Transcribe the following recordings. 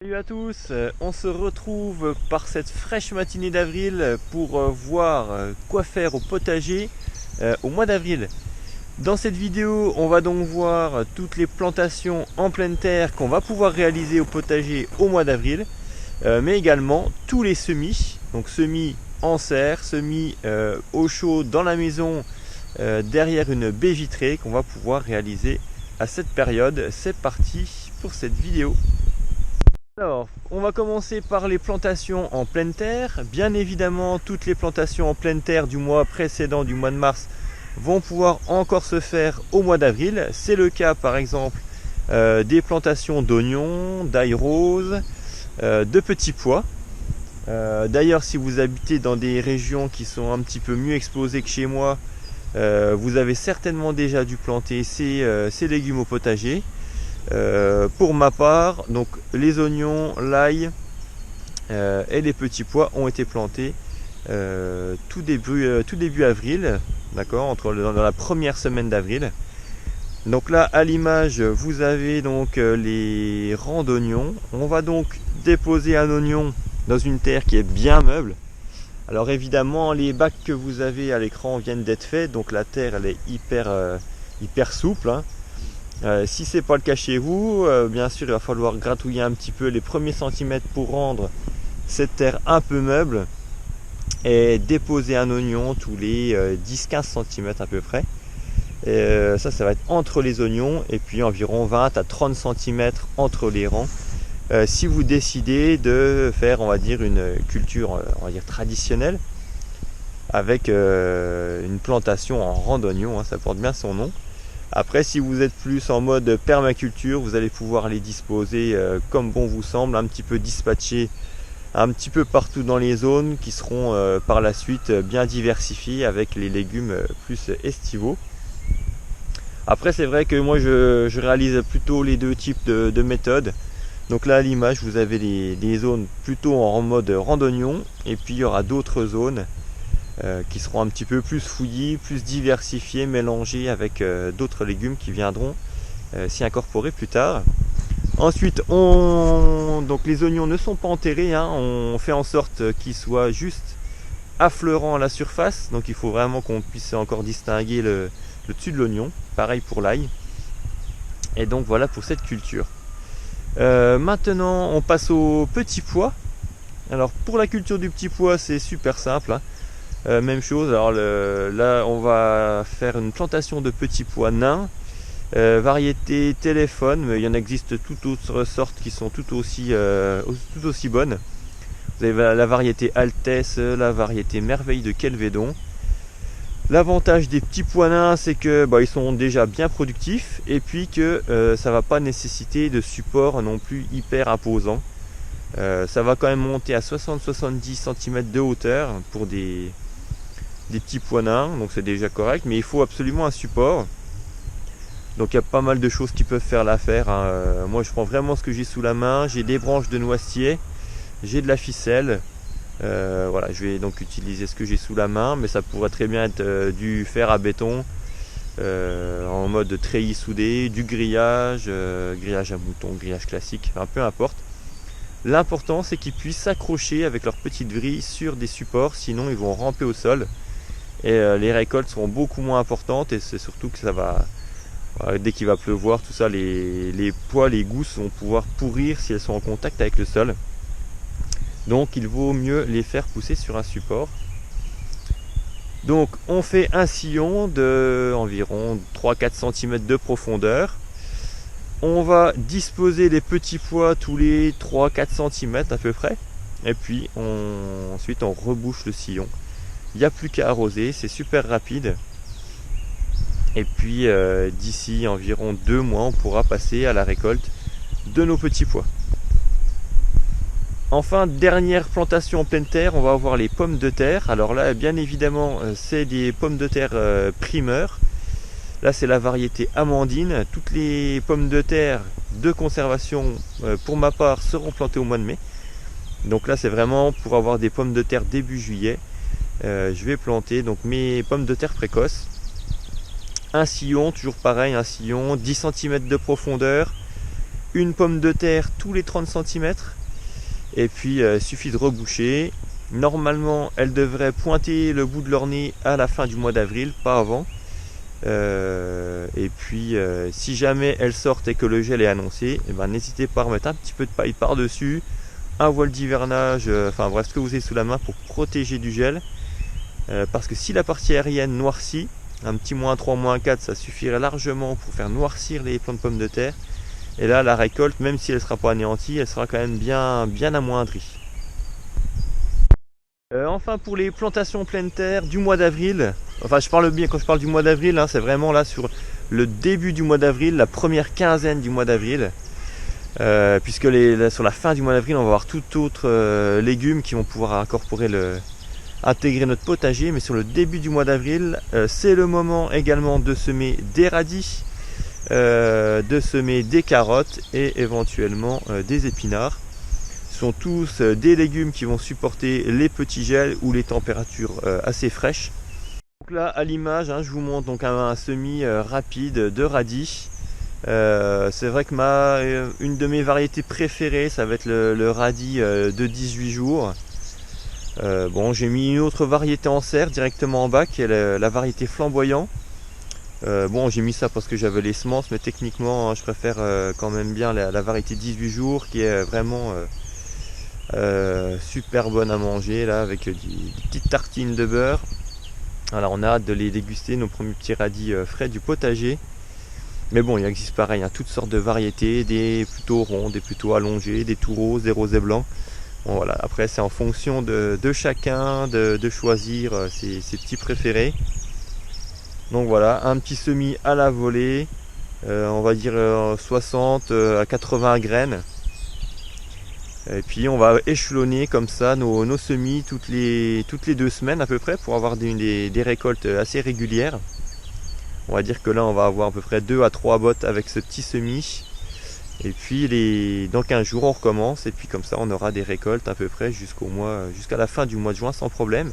Salut à tous, on se retrouve par cette fraîche matinée d'avril pour voir quoi faire au potager au mois d'avril. Dans cette vidéo, on va donc voir toutes les plantations en pleine terre qu'on va pouvoir réaliser au potager au mois d'avril, mais également tous les semis, donc semis en serre, semis au chaud dans la maison derrière une baie vitrée qu'on va pouvoir réaliser à cette période. C'est parti pour cette vidéo. Alors, on va commencer par les plantations en pleine terre. Bien évidemment, toutes les plantations en pleine terre du mois précédent, du mois de mars, vont pouvoir encore se faire au mois d'avril. C'est le cas par exemple des plantations d'oignons, d'ail rose, de petits pois. D'ailleurs, si vous habitez dans des régions qui sont un petit peu mieux exposées que chez moi, vous avez certainement déjà dû planter ces légumes au potager. Pour ma part, donc les oignons, l'ail et les petits pois ont été plantés tout début avril, d'accord, dans la première semaine d'avril. Donc là, à l'image, vous avez donc les rangs d'oignons. On va donc déposer un oignon dans une terre qui est bien meuble. Alors évidemment, les bacs que vous avez à l'écran viennent d'être faits, donc la terre elle est hyper souple, hein. Si c'est pas le cas chez vous, bien sûr il va falloir gratouiller un petit peu les premiers centimètres pour rendre cette terre un peu meuble et déposer un oignon tous les 10-15 cm à peu près. Et ça va être entre les oignons et puis environ 20 à 30 cm entre les rangs. Si vous décidez de faire, on va dire, une culture on va dire traditionnelle avec une plantation en rang d'oignons, hein, ça porte bien son nom. Après, si vous êtes plus en mode permaculture, vous allez pouvoir les disposer comme bon vous semble, un petit peu dispatchés un petit peu partout dans les zones qui seront par la suite bien diversifiées avec les légumes plus estivaux. Après, c'est vrai que moi je réalise plutôt les deux types de méthodes. Donc là à l'image, vous avez les zones plutôt en mode randonnion et puis il y aura d'autres zones qui seront un petit peu plus fouillis, plus diversifiés, mélangés avec d'autres légumes qui viendront s'y incorporer plus tard. Ensuite, donc les oignons ne sont pas enterrés, hein, on fait en sorte qu'ils soient juste affleurants à la surface, donc il faut vraiment qu'on puisse encore distinguer le dessus de l'oignon. Pareil pour l'ail. Et donc voilà pour cette culture. Maintenant, on passe aux petits pois. Alors pour la culture du petit pois, c'est super simple, hein. Même chose, alors là on va faire une plantation de petits pois nains, variété téléphone, mais il y en existe toutes autres sortes qui sont tout aussi bonnes. Vous avez la variété Altesse, la variété Merveille de Kelvedon. L'avantage des petits pois nains, c'est que ils sont déjà bien productifs et puis que ça va pas nécessiter de support non plus hyper imposant. Ça va quand même monter à 60-70 cm de hauteur pour des petits pois nains, donc c'est déjà correct, mais il faut absolument un support. Donc il y a pas mal de choses qui peuvent faire l'affaire, hein. Moi je prends vraiment ce que j'ai sous la main, j'ai des branches de noisetier, j'ai de la ficelle, voilà, je vais donc utiliser ce que j'ai sous la main, mais ça pourrait très bien être du fer à béton en mode treillis soudé, du grillage, grillage à mouton, grillage classique, enfin, peu importe. L'important c'est qu'ils puissent s'accrocher avec leurs petites vrilles sur des supports, sinon ils vont ramper au sol. Et les récoltes seront beaucoup moins importantes et c'est surtout que ça va, dès qu'il va pleuvoir, tout ça, les pois, les gousses vont pouvoir pourrir si elles sont en contact avec le sol. Donc il vaut mieux les faire pousser sur un support. Donc on fait un sillon de environ 3-4 cm de profondeur. On va disposer les petits pois tous les 3-4 cm à peu près. Et puis ensuite on rebouche le sillon. Il n'y a plus qu'à arroser, c'est super rapide. Et puis d'ici environ 2 mois, on pourra passer à la récolte de nos petits pois. Enfin, dernière plantation en pleine terre, on va avoir les pommes de terre. Alors là, bien évidemment, c'est des pommes de terre primeurs. Là, c'est la variété Amandine. Toutes les pommes de terre de conservation, pour ma part, seront plantées au mois de mai. Donc là, c'est vraiment pour avoir des pommes de terre début juillet. Je vais planter donc mes pommes de terre précoces. Un sillon, toujours pareil, un sillon, 10 cm de profondeur, une pomme de terre tous les 30 cm. Et puis il suffit de reboucher. Normalement elles devraient pointer le bout de leur nez à la fin du mois d'avril, pas avant. Et puis si jamais elles sortent et que le gel est annoncé, eh ben, n'hésitez pas à remettre un petit peu de paille par dessus, un voile d'hivernage, enfin bref ce que vous avez sous la main pour protéger du gel, parce que si la partie aérienne noircit, un petit -3, -4, ça suffirait largement pour faire noircir les plants de pommes de terre. Et là la récolte, même si elle ne sera pas anéantie, elle sera quand même bien amoindrie. Enfin pour les plantations pleine terre du mois d'avril, enfin je parle bien quand je parle du mois d'avril, hein, c'est vraiment là sur le début du mois d'avril, la première quinzaine du mois d'avril, puisque là, sur la fin du mois d'avril on va avoir tout autre légumes qui vont pouvoir intégrer notre potager, mais sur le début du mois d'avril, c'est le moment également de semer des radis, de semer des carottes et éventuellement des épinards. Ce sont tous des légumes qui vont supporter les petits gels ou les températures assez fraîches. Donc là à l'image, hein, je vous montre donc un semis rapide de radis. C'est vrai que une de mes variétés préférées, ça va être le radis de 18 jours. Bon, j'ai mis une autre variété en serre directement en bas qui est la variété flamboyant. Bon, j'ai mis ça parce que j'avais les semences, mais techniquement, hein, je préfère quand même bien la variété 18 jours qui est vraiment super bonne à manger là, avec des petites tartines de beurre. Alors on a hâte de les déguster, nos premiers petits radis frais du potager. Mais bon, il existe pareil, hein, toutes sortes de variétés, des plutôt ronds, des plutôt allongés, des tout roses, des rosés blancs. Bon, voilà. Après c'est en fonction de chacun de choisir ses petits préférés. Donc voilà, un petit semis à la volée, on va dire 60 à 80 graines. Et puis on va échelonner comme ça nos semis toutes les 2 semaines à peu près pour avoir des récoltes assez régulières. On va dire que là on va avoir à peu près 2 à 3 bottes avec ce petit semis. Et puis dans 15 jours on recommence et puis comme ça on aura des récoltes à peu près jusqu'à la fin du mois de juin sans problème.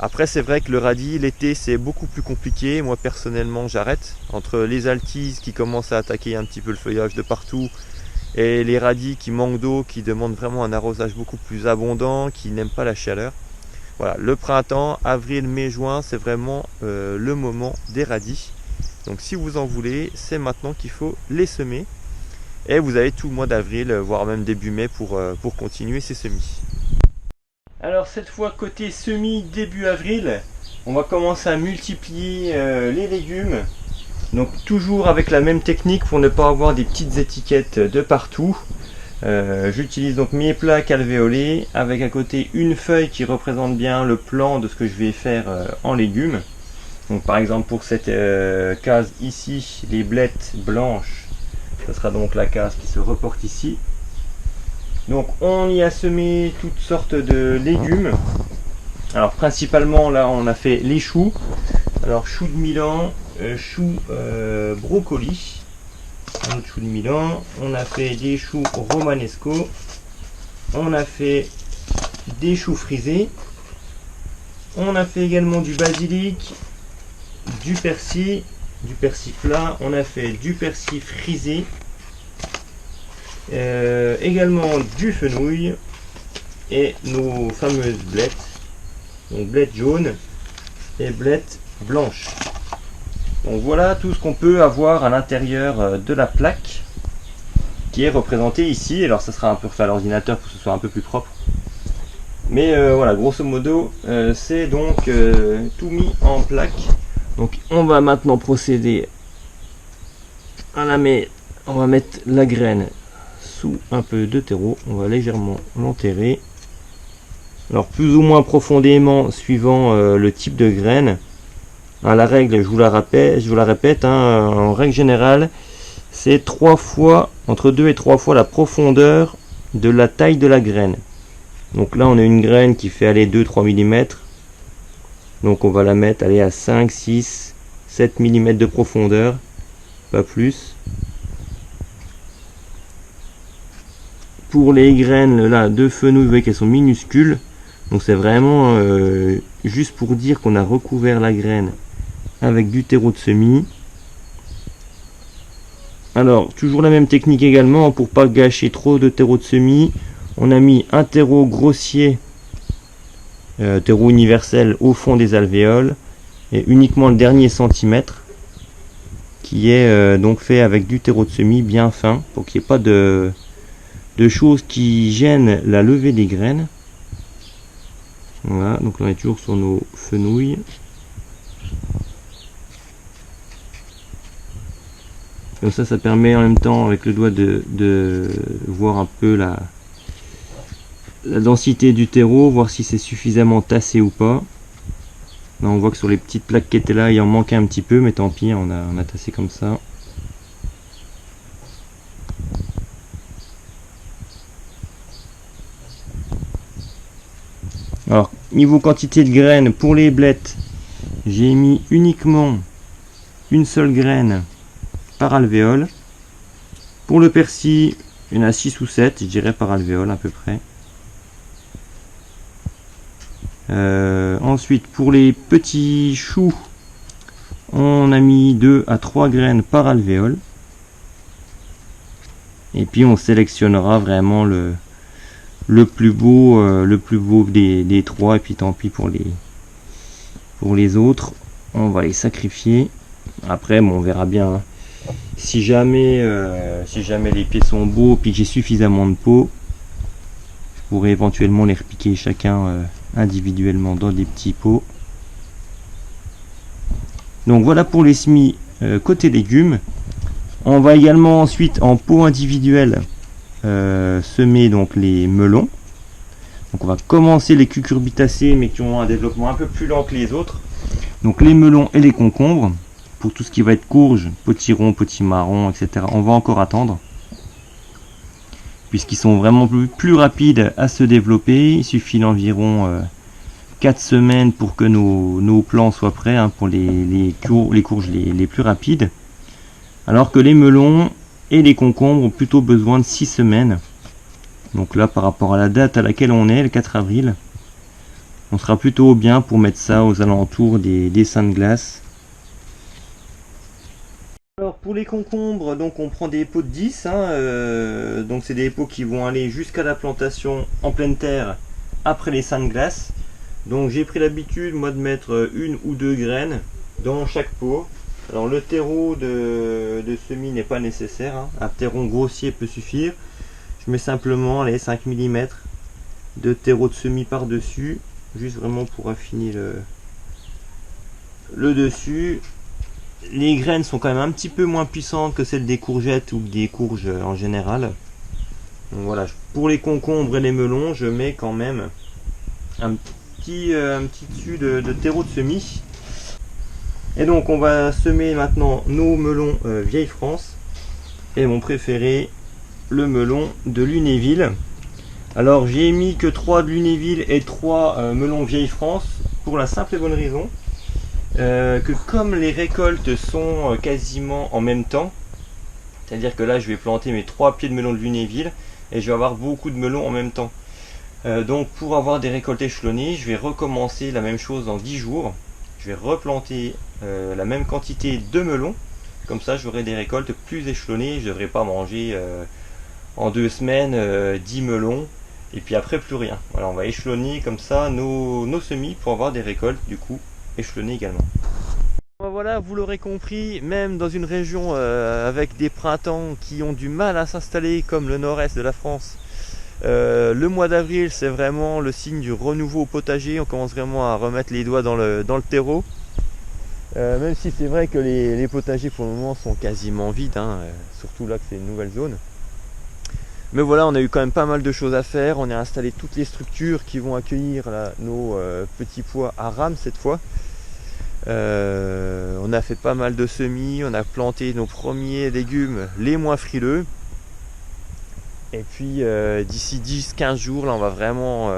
Après c'est vrai que le radis l'été c'est beaucoup plus compliqué. Moi personnellement j'arrête. Entre les altises qui commencent à attaquer un petit peu le feuillage de partout, et les radis qui manquent d'eau, qui demandent vraiment un arrosage beaucoup plus abondant, qui n'aiment pas la chaleur. Voilà, le printemps, avril, mai, juin, c'est vraiment le moment des radis. Donc si vous en voulez, c'est maintenant qu'il faut les semer. Et vous avez tout le mois d'avril, voire même début mai pour continuer ces semis. Alors cette fois côté semis début avril, on va commencer à multiplier les légumes. Donc toujours avec la même technique pour ne pas avoir des petites étiquettes de partout. J'utilise donc mes plaques alvéolées avec à côté une feuille qui représente bien le plan de ce que je vais faire en légumes. Donc par exemple pour cette case ici, les blettes blanches, ce sera donc la case qui se reporte ici. Donc on y a semé toutes sortes de légumes. Alors principalement là on a fait les choux. Alors choux de Milan, choux brocoli, un autre chou de Milan, on a fait des choux romanesco, on a fait des choux frisés, on a fait également du basilic, du persil plat, on a fait du persil frisé, également du fenouil et nos fameuses blettes, donc blettes jaunes et blettes blanches. Donc voilà tout ce qu'on peut avoir à l'intérieur de la plaque qui est représentée ici. Alors ça sera un peu refait à l'ordinateur pour que ce soit un peu plus propre. Mais voilà, grosso modo, c'est donc tout mis en plaque. Donc on va maintenant procéder à on va mettre la graine sous un peu de terreau. On va légèrement l'enterrer. Alors plus ou moins profondément suivant le type de graine. La règle, je vous la répète, hein, en règle générale, c'est 3 fois, entre 2 et 3 fois la profondeur de la taille de la graine. Donc là, on a une graine qui fait aller 2-3 mm. Donc on va la mettre à 5, 6, 7 mm de profondeur, pas plus. Pour les graines là de fenouil, vous voyez qu'elles sont minuscules. Donc c'est vraiment juste pour dire qu'on a recouvert la graine avec du terreau de semis. Alors, toujours la même technique également, pour pas gâcher trop de terreau de semis. On a mis un terreau grossier, terreau universel au fond des alvéoles, et uniquement le dernier centimètre, qui est donc fait avec du terreau de semis bien fin, pour qu'il n'y ait pas de choses qui gênent la levée des graines. Voilà, donc on est toujours sur nos fenouilles. Comme ça permet en même temps avec le doigt de voir un peu la densité du terreau, voir si c'est suffisamment tassé ou pas. Là on voit que sur les petites plaques qui étaient là, il en manquait un petit peu, mais tant pis, on a tassé comme ça. Alors, niveau quantité de graines, pour les blettes, j'ai mis uniquement une seule graine par alvéole. Pour le persil, il y en a 6 ou 7, je dirais, par alvéole à peu près. Ensuite, pour les petits choux, on a mis 2 à 3 graines par alvéole. Et puis on sélectionnera vraiment le plus beau des 3, et puis tant pis pour les autres, on va les sacrifier. Après bon, on verra bien, hein. Si jamais les pieds sont beaux puis que j'ai suffisamment de peau, je pourrais éventuellement les repiquer chacun individuellement dans des petits pots. Donc voilà pour les semis côté légumes. On va également ensuite en pot individuel semer donc les melons. Donc on va commencer les cucurbitacées, mais qui ont un développement un peu plus lent que les autres. Donc les melons et les concombres. Pour tout ce qui va être courge, potiron, potimarron, etc. On va encore attendre, puisqu'ils sont vraiment plus rapides à se développer. Il suffit d'environ 4 semaines pour que nos plants soient prêts, hein, pour les courges les plus rapides. Alors que les melons et les concombres ont plutôt besoin de 6 semaines. Donc là, par rapport à la date à laquelle on est, le 4 avril, on sera plutôt bien pour mettre ça aux alentours des dessins de glace. Alors pour les concombres, donc on prend des pots de 10, hein, donc c'est des pots qui vont aller jusqu'à la plantation en pleine terre après les seins de glace. Donc j'ai pris l'habitude moi de mettre 1 ou 2 graines dans chaque pot. Alors le terreau de semis n'est pas nécessaire, hein. Un terreau grossier peut suffire. Je mets simplement les 5 mm de terreau de semis par dessus, juste vraiment pour affiner le dessus. Les graines sont quand même un petit peu moins puissantes que celles des courgettes ou des courges en général. Donc voilà, pour les concombres et les melons, je mets quand même un petit dessus de terreau de semis. Et donc on va semer maintenant nos melons Vieille France. Et mon préféré, le melon de Lunéville. Alors j'ai mis que 3 de Lunéville et 3 melons Vieille France, pour la simple et bonne raison que comme les récoltes sont quasiment en même temps, c'est-à-dire que là je vais planter mes 3 pieds de melon de Lunéville et je vais avoir beaucoup de melons en même temps. Donc pour avoir des récoltes échelonnées, je vais recommencer la même chose dans 10 jours. Je vais replanter la même quantité de melons, comme ça j'aurai des récoltes plus échelonnées. Je ne devrais pas manger en 2 semaines 10 melons et puis après plus rien. Voilà, on va échelonner comme ça nos semis pour avoir des récoltes du coup échelonnées également. Voilà, vous l'aurez compris, même dans une région avec des printemps qui ont du mal à s'installer comme le nord-est de la France, le mois d'avril c'est vraiment le signe du renouveau au potager. On commence vraiment à remettre les doigts dans le terreau, même si c'est vrai que les potagers pour le moment sont quasiment vides, hein, surtout là que c'est une nouvelle zone. Mais voilà, on a eu quand même pas mal de choses à faire. On a installé toutes les structures qui vont accueillir là, nos petits pois à rame cette fois. On a fait pas mal de semis, on a planté nos premiers légumes les moins frileux. Et puis d'ici 10-15 jours, là on va vraiment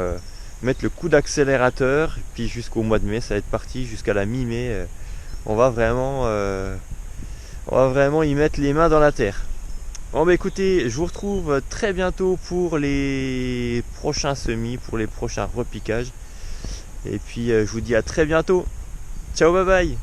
mettre le coup d'accélérateur. Et puis jusqu'au mois de mai, ça va être parti jusqu'à la mi-mai. On va vraiment y mettre les mains dans la terre. Bon bah écoutez, je vous retrouve très bientôt pour les prochains semis, pour les prochains repiquages. Et puis je vous dis à très bientôt. Ciao, bye bye.